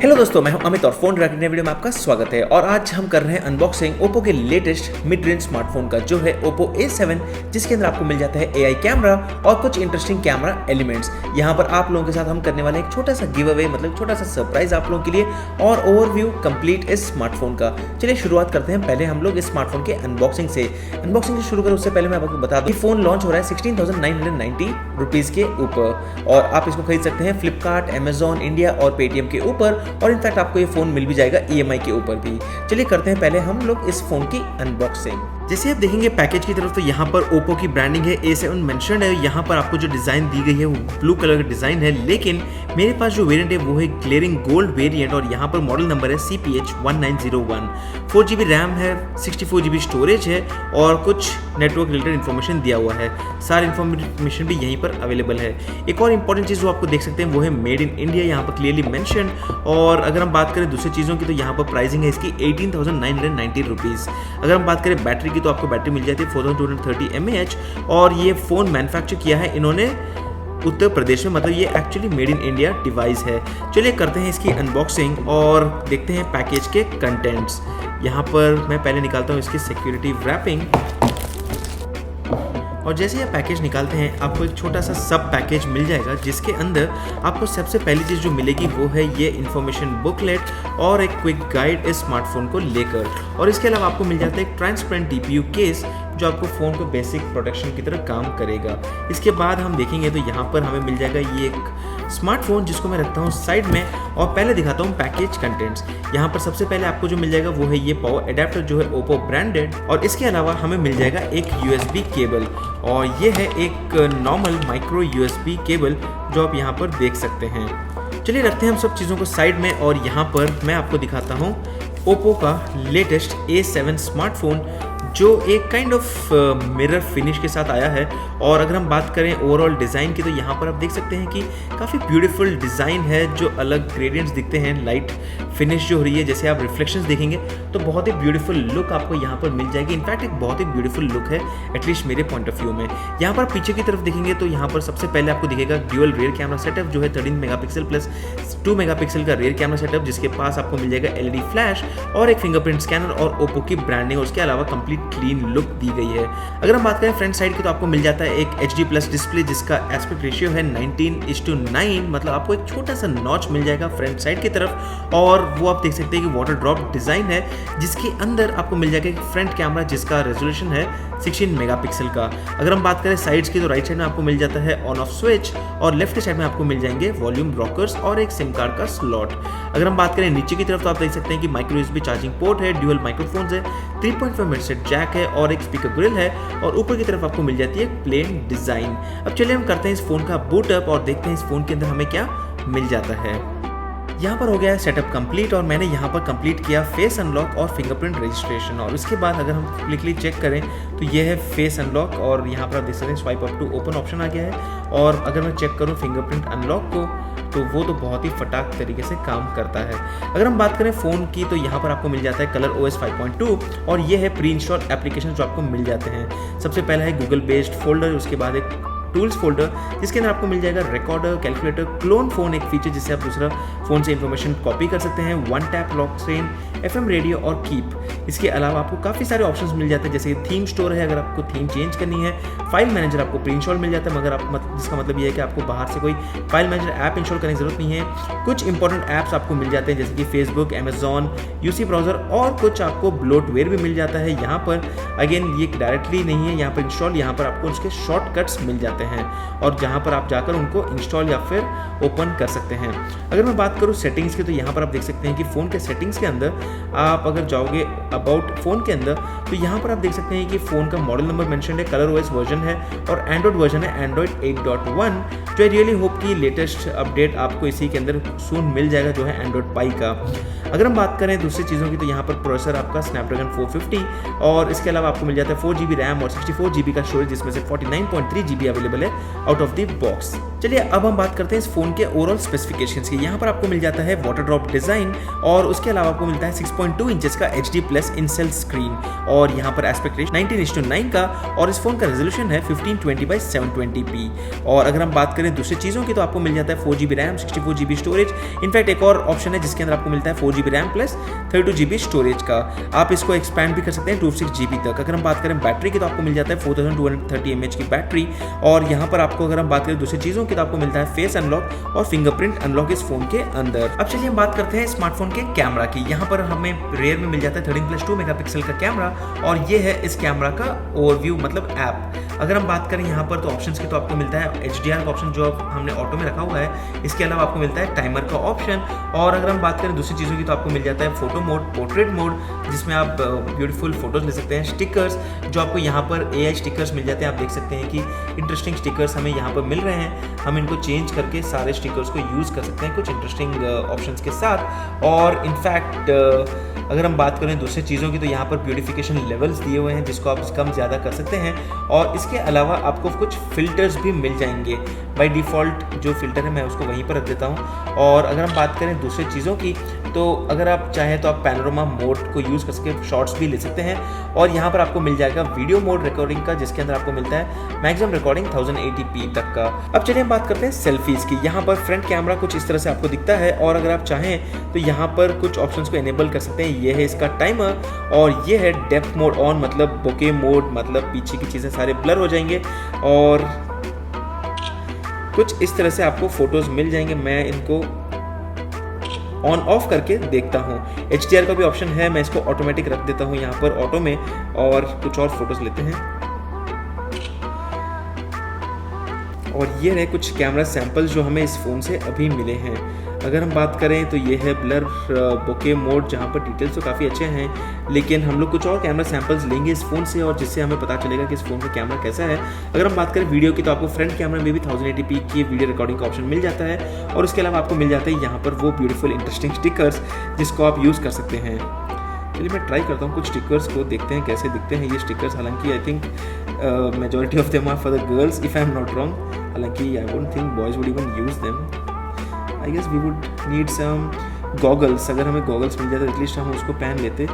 Hello दोस्तों, मैं हूं अमित और फोन रखने वीडियो में आपका स्वागत है। और आज हम कर रहे हैं अनबॉक्सिंग ओप्पो के लेटेस्ट मिड रेंज स्मार्टफोन का, जो है ओप्पो A7, जिसके अंदर आपको मिल जाता है AI कैमरा और कुछ इंटरेस्टिंग कैमरा एलिमेंट्स। यहाँ पर आप लोगों के साथ हम करने वाले एक छोटा सा गिव अवे, मतलब छोटा सा सरप्राइज आप लोगों के लिए, और ओवरव्यू कंप्लीट इस स्मार्टफोन का। चलिए शुरुआत करते हैं पहले हम लोग इस स्मार्टफोन के अनबॉक्सिंग से शुरू करें उससे पहले मैं आपको बता दूं कि फोन लॉन्च हो रहा है 16,990 रुपीज के ऊपर, और आप इसको खरीद सकते हैं फ्लिपकार्ट, अमेजॉन इंडिया और पेटीएम के ऊपर, और इनफैक्ट आपको ये फोन मिल भी जाएगा EMI के ऊपर भी। चलिए करते हैं पहले हम लोग इस फोन की अनबॉक्सिंग। जैसे आप देखेंगे पैकेज की तरफ, तो यहाँ पर ओप्पो की ब्रांडिंग है, A7 मेंशन्ड है। यहाँ पर आपको जो डिजाइन दी गई है वो ब्लू कलर का डिजाइन है, लेकिन मेरे पास जो वेरिएंट है वो है ग्लेरिंग गोल्ड वेरिएंट, और यहाँ पर मॉडल नंबर है CPH1901। 4GB रैम है, 64GB स्टोरेज है, और कुछ नेटवर्क रिलेटेड इन्फॉर्मेशन दिया हुआ है। सारी इन्फॉर्मेशन भी यहीं पर अवेलेबल है। एक और इंपॉर्टेंट चीज़ जो आपको देख सकते हैं वो है मेड इन इंडिया, यहाँ पर क्लियरली मेंशन। और अगर हम बात करें दूसरी चीज़ों की, तो यहाँ पर प्राइसिंग है इसकी 18,990 रुपीज़। अगर हम बात करें बैटरी की, तो आपको बैटरी मिल जाती है 4230 mAh, और ये फ़ोन मैन्युफैक्चर किया है इन्होंने उत्तर प्रदेश में, मतलब ये actually made in India device है। चलिए करते हैं इसकी अनबॉक्सिंग और देखते हैं पैकेज के कंटेंट्स। यहाँ पर मैं पहले निकालता हूँ इसकी सिक्योरिटी रैपिंग, और जैसे ये पैकेज निकालते हैं आपको एक छोटा सा सब पैकेज मिल जाएगा, जिसके अंदर आपको सबसे पहली चीज़ जो मिलेगी वो है ये इन्फॉर्मेशन बुकलेट और एक क्विक गाइड इस स्मार्टफोन को लेकर। और इसके अलावा आपको मिल जाता है एक ट्रांसपेरेंट DPU केस, जो आपको फ़ोन को बेसिक प्रोटेक्शन की तरह काम करेगा। इसके बाद हम देखेंगे तो यहाँ पर हमें मिल जाएगा ये एक स्मार्टफोन, जिसको मैं रखता हूँ साइड में, और पहले दिखाता हूँ पैकेज कंटेंट्स। यहाँ पर सबसे पहले आपको जो मिल जाएगा वो है ये पावर एडेप्टर, जो है ओप्पो ब्रांडेड, और इसके अलावा हमें मिल जाएगा एक USB केबल, और ये है एक नॉर्मल माइक्रो USB केबल जो आप यहाँ पर देख सकते हैं। चलिए रखते हैं हम सब चीज़ों को साइड में, और यहाँ पर मैं आपको दिखाता हूँ ओप्पो का लेटेस्ट A7 स्मार्टफोन, जो एक काइंड ऑफ मिरर फिनिश के साथ आया है। और अगर हम बात करें ओवरऑल डिज़ाइन की, तो यहाँ पर आप देख सकते हैं कि काफ़ी ब्यूटीफुल डिज़ाइन है, जो अलग ग्रेडियंट्स दिखते हैं, लाइट फिनिश जो हो रही है। जैसे आप रिफ्लेक्शंस देखेंगे तो बहुत ही ब्यूटीफुल लुक आपको यहाँ पर मिल जाएगी। इनफैक्ट एक बहुत ही ब्यूटीफुल लुक है, एटलीस्ट मेरे पॉइंट ऑफ व्यू में। यहाँ पर पीछे की तरफ देखेंगे तो यहाँ पर सबसे पहले आपको दिखेगा ड्यूअल रियर कैमरा सेटअप, जो है 13 मेगापिक्सल प्लस 2 मेगापिक्सल का रियर कैमरा सेटअप, जिसके पास आपको मिल जाएगा LED फ्लैश और एक फिंगरप्रिंट स्कैनर और ओप्पो की ब्रांडिंग, और उसके अलावा कंप्लीट क्लीन लुक दी गई है। अगर हम बात करें फ्रंट साइड की, तो आपको मिल जाता है एक HD प्लस डिस्प्ले, जिसका एस्पेक्ट रेशियो है 19:9, मतलब आपको एक छोटा सा नॉच मिल जाएगा फ्रंट साइड की तरफ, और वो आप देख सकते हैं कि वाटर ड्रॉप डिजाइन है, जिसके अंदर आपको मिल जाएगा एक फ्रंट कैमरा जिसका रेजोल्यूशन है 16 मेगापिक्सल का। अगर हम बात करें साइड्स की, तो राइट साइड में आपको मिल जाता है ऑन ऑफ स्विच, और लेफ्ट साइड में आपको मिल जाएंगे वॉल्यूम रॉकर्स और एक सिम कार्ड का स्लॉट। अगर हम बात करें नीचे की तरफ, तो आप देख सकते हैं कि माइक्रो USB चार्जिंग पोर्ट है, ड्यूअल माइक्रोफोन्स है, 3.5 मिनट जैक है, और एक स्पीकर ग्रिल है, और ऊपर की तरफ आपको मिल जाती है प्लेन डिजाइन। अब चलिए हम करते हैं इस फोन का बूट अप और देखते हैं इस फोन के अंदर हमें क्या मिल जाता है। यहाँ पर हो गया है सेटअप कंप्लीट, और मैंने यहाँ पर कंप्लीट किया फेस अनलॉक और फिंगरप्रिंट रजिस्ट्रेशन। और उसके बाद अगर हम क्लिकली चेक करें तो ये है फेस अनलॉक, और यहाँ पर आप देख सकते हैं swipe up to open option आ गया है। और अगर मैं चेक करूँ फिंगरप्रिंट अनलॉक को, तो वो तो बहुत ही फटाक तरीके से काम करता है। अगर हम बात करें फ़ोन की, तो यहाँ पर आपको मिल जाता है कलर OS 5.2, और ये है प्री इंस्टॉल एप्लीकेशन जो आपको मिल जाते हैं। सबसे पहला है गूगल बेस्ड फोल्डर, उसके बाद एक टूल्स फोल्डर, जिसके अंदर आपको मिल जाएगा रिकॉर्डर, कैलकुलेटर, क्लोन फोन एक फीचर जिससे आप दूसरा फोन से इंफॉर्मेशन कॉपी कर सकते हैं, one tap lock screen, FM radio और कीप। इसके अलावा आपको काफ़ी सारे ऑप्शंस मिल जाते हैं, जैसे थीम स्टोर है, अगर आपको थीम चेंज करनी है। फाइल मैनेजर आपको प्री इंस्टॉल मिल जाता है, मगर जिसका मतलब ये है कि आपको बाहर से कोई फाइल मैनेजर ऐप इंस्टॉल करने की जरूरत नहीं है। कुछ इंपॉर्टेंट ऐप्स आपको मिल जाते हैं, जैसे कि फेसबुक, अमेजॉन, UC ब्राउजर, और कुछ आपको ब्लोटवेयर भी मिल जाता है। यहाँ पर अगेन ये डायरेक्टली नहीं है यहाँ पर इंस्टॉल, यहाँ पर आपको उसके शॉर्टकट्स मिल जाते हैं, और जहाँ पर आप जाकर उनको इंस्टॉल या फिर ओपन कर सकते हैं। अगर मैं बात करूँ सेटिंग्स की, तो यहाँ पर आप देख सकते हैं कि फ़ोन के सेटिंग्स के अंदर आप अगर जाओगे अबाउट फ़ोन के अंदर, तो यहाँ पर आप देख सकते हैं कि फ़ोन का मॉडल नंबर मेंशन है, कलर OS वर्जन है, और एंड्रॉइड वर्जन है एंड्रॉइड 8.1, जो आई रियली होप कि लेटेस्ट अपडेट आपको इसी के अंदर सून मिल जाएगा, जो है एंड्रॉइड पाई का। अगर हम बात करें दूसरी चीज़ों की तो यहाँ पर प्रोसेसर आपका स्नैपड्रैगन 450 और इसके अलावा आपको मिल जाता है 4GB रैम और 64GB का स्टोरेज, जिसमें से 49.3GB अवेलेबल है आउट ऑफ द बॉक्स। चलिए अब हम बात करते हैं इस फोन के ओवरऑल स्पेसिफिकेशंस की। यहाँ पर आपको मिल जाता है वाटर ड्रॉप डिजाइन और उसके अलावा आपको मिलता है 6.2 इंचेस का HD+ इन-सेल स्क्रीन और यहाँ पर एस्पेक्ट रेशियो 19:9 का और इस फोन का रेजोल्यूशन है 1520x720p। और अगर हम बात करें दूसरी चीज़ों की तो आपको मिल जाता है 4GB RAM 64GB storage. In fact एक और ऑप्शन है जिसके अंदर आपको मिलता है 4GB RAM plus 32GB storage का। आप इसको एक्सपैंड भी कर सकते हैं 256GB तक। अगर हम बात करें बैटरी की तो आपको मिल जाता है 4230 mAh की बैटरी और यहाँ पर आपको अगर हम बात करें दूसरी चीज़ों की तो आपको मिलता है फेस अनलॉक और फिंगरप्रिंट अनलॉक इस फोन के अंदर। अब चलिए हम बात करते हैं स्मार्टफोन के कैमरा की। यहाँ पर हमें रेयर में मिल जाता है 13+2 मेगापिक्सल का कैमरा और ये है इस कैमरा का ओवरव्यू मतलब ऐप। अगर हम बात करें यहाँ पर तो ऑप्शंस की तो आपको मिलता है HDR का ऑप्शन जो हमने ऑटो में रखा हुआ है, इसके अलावा आपको मिलता है टाइमर का ऑप्शन और अगर हम बात करें दूसरी चीज़ों की तो आपको मिल जाता है फोटो मोड, पोर्ट्रेट मोड, जिसमें आप ब्यूटीफुल फोटोज ले सकते हैं। स्टिकर्स जो आपको यहाँ पर AI स्टिकर्स मिल जाते हैं, आप देख सकते हैं कि इंटरेस्टिंग स्टिकर्स हमें यहाँ पर मिल रहे हैं। हम इनको चेंज करके सारे स्टिकर्स को यूज़ कर सकते हैं कुछ इंटरेस्टिंग ऑप्शंस के साथ। और इनफैक्ट अगर हम बात करें दूसरी चीज़ों की तो यहाँ पर ब्यूटिफिकेशन लेवल्स दिए हुए हैं जिसको आप कम ज़्यादा कर सकते हैं और इसके अलावा आपको कुछ फिल्टर्स भी मिल जाएंगे। बाय डिफ़ॉल्ट जो फिल्टर है मैं उसको वहीं पर रख देता हूँ। और अगर हम बात करें दूसरी चीज़ों की तो अगर आप चाहें तो आप पैनोरामा मोड को यूज़ कर सकते, शॉर्ट्स भी ले सकते हैं और यहाँ पर आपको मिल जाएगा वीडियो मोड रिकॉर्डिंग का, जिसके अंदर आपको मिलता है मैक्सिमम रिकॉर्डिंग 1080p तक का। अब चलिए हम बात करते हैं सेल्फीज़ की। यहाँ पर फ्रंट कैमरा कुछ इस तरह से आपको दिखता है और अगर आप चाहें तो यहाँ पर कुछ ऑप्शंस को इनेबल कर सकते हैं। ये है इसका टाइमर और ये है डेप्थ मोड ऑन मतलब बोके मोड, मतलब पीछे की चीज़ें सारे ब्लर हो जाएंगे और कुछ इस तरह से आपको फोटोज मिल जाएंगे। मैं इनको ऑन ऑफ करके देखता हूँ। HDR का भी ऑप्शन है, मैं इसको ऑटोमेटिक रख देता हूँ यहाँ पर ऑटो में और कुछ और फोटोज लेते हैं। और ये रहे कुछ कैमरा सैंपल्स जो हमें इस फ़ोन से अभी मिले हैं। अगर हम बात करें तो ये है ब्लर बोके मोड, जहाँ पर डिटेल्स तो काफ़ी अच्छे हैं, लेकिन हम लोग कुछ और कैमरा सैंपल्स लेंगे इस फ़ोन से और जिससे हमें पता चलेगा कि इस फ़ोन का कैमरा कैसा है। अगर हम बात करें वीडियो की तो आपको फ्रंट कैमरा में भी 1080p की वीडियो रिकॉर्डिंग का ऑप्शन मिल जाता है और उसके अलावा आपको मिल जाता है यहाँ पर वो ब्यूटीफुल इंटरेस्टिंग स्टिकर्स जिसको आप यूज़ कर सकते हैं। चलिए मैं ट्राई करता हूँ कुछ स्टिकर्स को, देखते हैं कैसे दिखते हैं ये स्टिकर्स। हालांकि I think majority of them are for the girls if I am not wrong. हालांकि I don't think boys would even use them. I guess we would need some goggles. अगर हमें गॉगल्स मिल जाए तो at least हम उसको पहन लेते,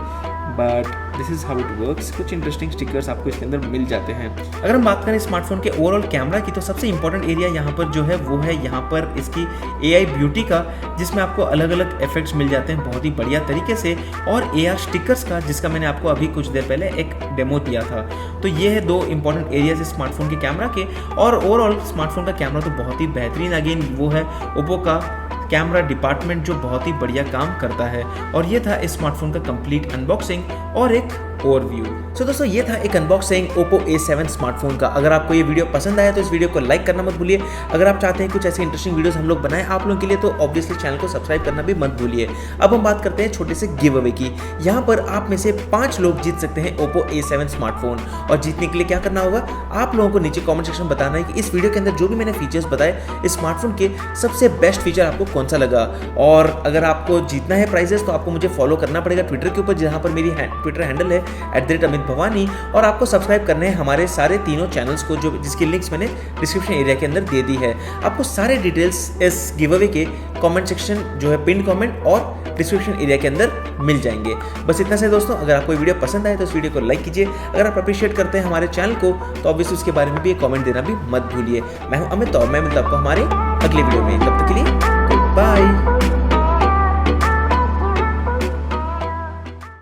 but this is how it works. कुछ इंटरेस्टिंग स्टिकर्स आपको इसके अंदर मिल जाते हैं। अगर हम बात करें स्मार्टफोन के ओवरऑल कैमरा की तो सबसे इंपॉर्टेंट एरिया यहाँ पर जो है वो है यहाँ पर इसकी AI ब्यूटी का, जिसमें आपको अलग अलग इफेक्ट्स मिल जाते हैं बहुत ही बढ़िया तरीके से, और AR स्टिकर्स का जिसका मैंने आपको अभी कुछ देर पहले एक डेमो दिया था। तो ये है दो इंपॉर्टेंट एरियाज स्मार्टफोन के कैमरा के। और ओवरऑल स्मार्टफोन का कैमरा तो बहुत ही बेहतरीन, अगेन वो है ओप्पो का कैमरा डिपार्टमेंट जो बहुत ही बढ़िया काम करता है। और ये था इस स्मार्टफोन का कंप्लीट अनबॉक्सिंग और एक ओवरव्यू। सो दोस्तों ये था एक अनबॉक्सिंग ओप्पो A7 स्मार्टफोन का। अगर आपको ये वीडियो पसंद आया तो इस वीडियो को लाइक करना मत भूलिए। अगर आप चाहते हैं कुछ ऐसे इंटरेस्टिंग वीडियोस हम लोग बनाएं आप लोगों के लिए तो ऑब्वियसली चैनल को सब्सक्राइब करना भी मत भूलिए। अब हम बात करते हैं छोटे से गिव अवे की। यहाँ पर आप में से 5 लोग जीत सकते हैं ओप्पो A7 स्मार्टफोन। और जीतने के लिए क्या करना होगा, आप लोगों को नीचे कॉमेंट सेक्शन में बताना है कि इस वीडियो के अंदर जो भी मैंने फीचर्स बताए इस स्मार्टफोन के सबसे बेस्ट फीचर आपको कौन सा लगा। और अगर आपको जीतना है प्राइजेस तो आपको मुझे फॉलो करना पड़ेगा ट्विटर के ऊपर, जहाँ पर मेरी ट्विटर हैंडल है @अमित भवानी, और आपको सब्सक्राइब करने हैं हमारे सारे तीनों चैनल्स को जो जिसकी लिंक्स मैंने डिस्क्रिप्शन एरिया के अंदर दे दी है। आपको सारे डिटेल्स इस गिव अवे के कमेंट सेक्शन जो है पिन कमेंट और डिस्क्रिप्शन एरिया के अंदर मिल जाएंगे। बस इतना से दोस्तों, अगर आपको वीडियो पसंद आए तो इस वीडियो को लाइक कीजिए। अगर आप अप्रिशिएट करते हैं हमारे चैनल को तो ऑब्वियसली उसके बारे में भी एक कमेंट देना भी मत भूलिए। मैं हूं अमित और मैं मिलता हूं आपको हमारे अगले वीडियो में। तब तक के लिए गुड बाय।